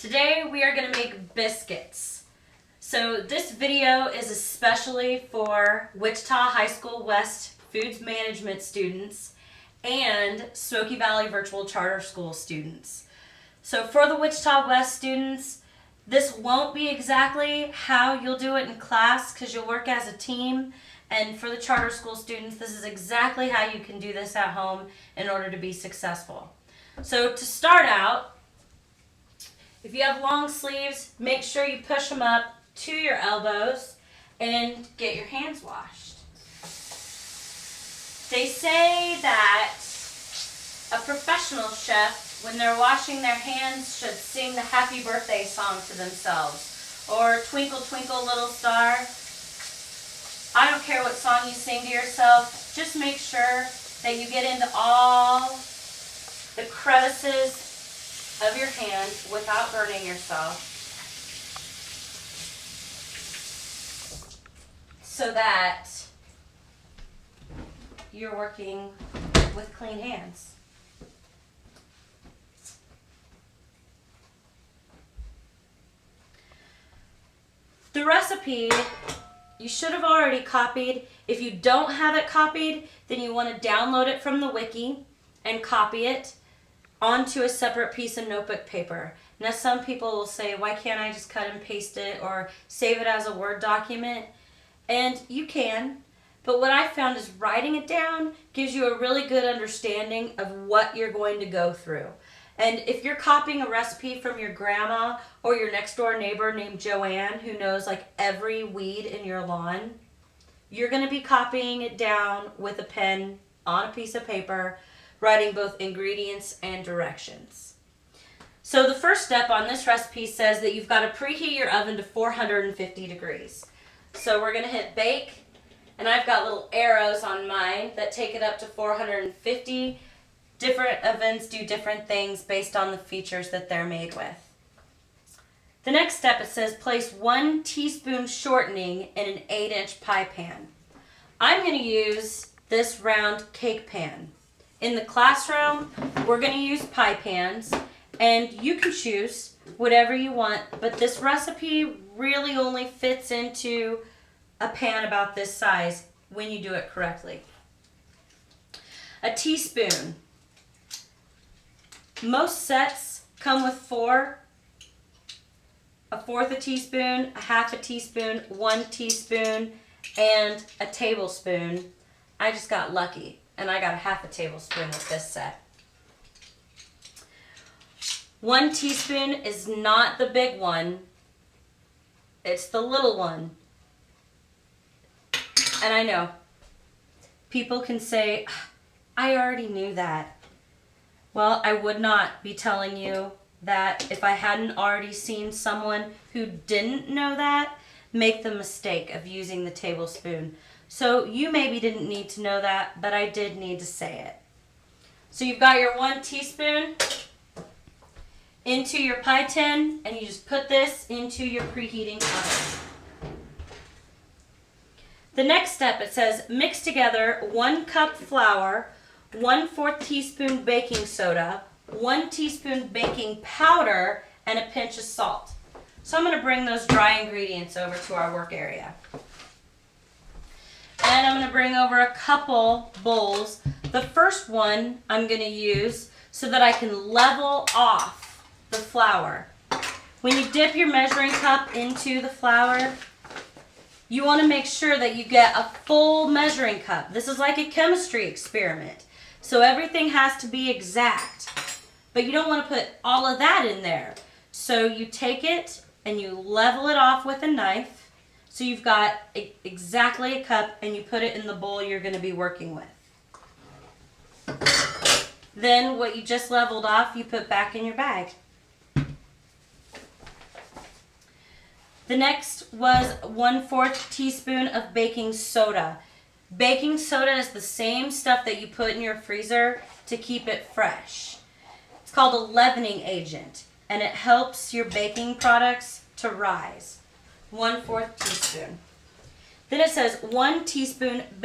Today we are going to make biscuits. So this video is especially for Wichita High School West Foods Management students and Smoky Valley Virtual Charter School students. So for the Wichita West students, this won't be exactly how you'll do it in class because you'll work as a team. And for the charter school students, this is exactly how you can do this at home in order to be successful. So to start out, if you have long sleeves, make sure you push them up to your elbows and get your hands washed. They say that a professional chef, when they're washing their hands, should sing the happy birthday song to themselves, or Twinkle Twinkle Little Star. I don't care what song you sing to yourself, just make sure that you get into all the crevices of your hand without burning yourself, so that you're working with clean hands. The recipe you should have already copied. If you don't have it copied, then you want to download it from the wiki and copy it onto a separate piece of notebook paper. Now some people will say, why can't I just cut and paste it or save it as a Word document? And you can, but what I found is writing it down gives you a really good understanding of what you're going to go through. And if you're copying a recipe from your grandma or your next door neighbor named Joanne who knows like every weed in your lawn, you're going to be copying it down with a pen on a piece of paper, writing both ingredients and directions. So the first step on this recipe says that you've got to preheat your oven to 450 degrees. So we're going to hit bake, and I've got little arrows on mine that take it up to 450. Different ovens do different things based on the features that they're made with. The next step, it says place 1 teaspoon shortening in an 8-inch pie pan. I'm going to use this round cake pan. In the classroom, we're going to use pie pans, and you can choose whatever you want, but this recipe really only fits into a pan about this size when you do it correctly. A teaspoon. Most sets come with 4, a fourth a teaspoon, a half a teaspoon, 1 teaspoon, and a tablespoon. I just got lucky, and I got a half a tablespoon with this set. 1 teaspoon is not the big one, it's the little one. And I know, people can say, I already knew that. Well, I would not be telling you that if I hadn't already seen someone who didn't know that make the mistake of using the tablespoon. So you maybe didn't need to know that, but I did need to say it. So you've got your 1 teaspoon into your pie tin, and you just put this into your preheating oven. The next step, it says mix together 1 cup flour, 1/4 teaspoon baking soda, 1 teaspoon baking powder, and a pinch of salt. So I'm going to bring those dry ingredients over to our work area. And I'm going to bring over a couple bowls. The first one I'm going to use so that I can level off the flour. When you dip your measuring cup into the flour, you want to make sure that you get a full measuring cup. This is like a chemistry experiment. So everything has to be exact, but you don't want to put all of that in there. So you take it and you level it off with a knife. So you've got exactly a cup, and you put it in the bowl you're going to be working with. Then what you just leveled off, you put back in your bag. The next was 1/4 teaspoon of baking soda. Baking soda is the same stuff that you put in your freezer to keep it fresh. It's called a leavening agent, and it helps your baking products to rise. 1/4 teaspoon. Then it says 1 teaspoon baking